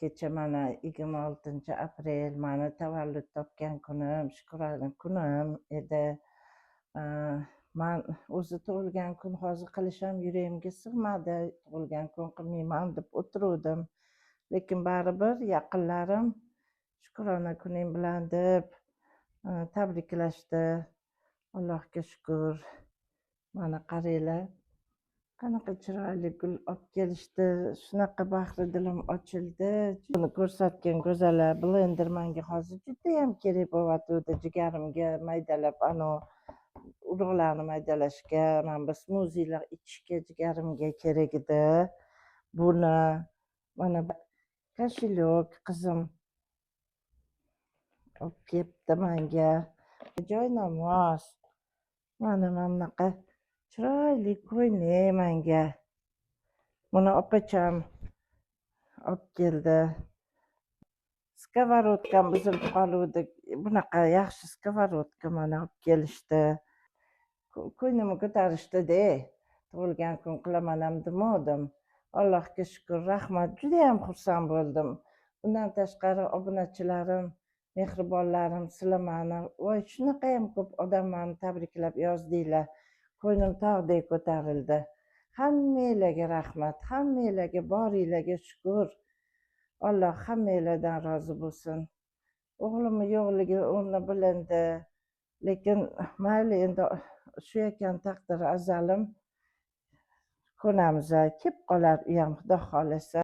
kecha mana 26 aprel mani tavallud topgan kunim, shukrona kunim edi. Man o'zi tug'ilgan kun hozir qilishim yuragimga sig'madi. Tug'ilgan kun qilmayman deb o'tiruvdim. Lekin baribir yaqinlarim shukrona kuning bilan deb tabriklashdi. Allohga shukr. Mana qaranglar, qanaqa chiroyli gul olib kelishdi. Shunaqa bahri dilim ochildi. Buni ko'rsatgan go'zallar blender menga hozir juda ham kerak bo'layotgandi. Jigarimga maydalab urug'larni maydalashga, mana bu smuzilar ichishga jigarimga kerak edi. Buni mana koshelok qizim olib kelibdi menga. Joynamoz. Mana bunaqa chiroyli ko'ylak menga. Buni opacham olib keldi. Skоворodkam buzilib qoluvdi. Bunaqa yaxshi skоворodka mana olib kelishdi. Ko'nglimni ko'tarishdi-da. Tug'ilgan kun qilaman ham demodim. Allohga shukr, rahmat. Juda ham xursand bo'ldim. Undan tashqari obunachilarim, mehribonlarim, sizlar mani voy shunaqa ham ko'p odam mani tabriklab yozdinglar. Ko'nglim tog'dek ko'tarildi. Hammanglarga rahmat, hammanglarga boringlarga shukr. Alloh hammanglardan rozi bo'lsin. O'g'limni yo'qligi o'rni bilindi. Lekin mayli endi shu ekan taqdir azalim. Ko'namiz, kelib qolar u ham xudo xohlasa.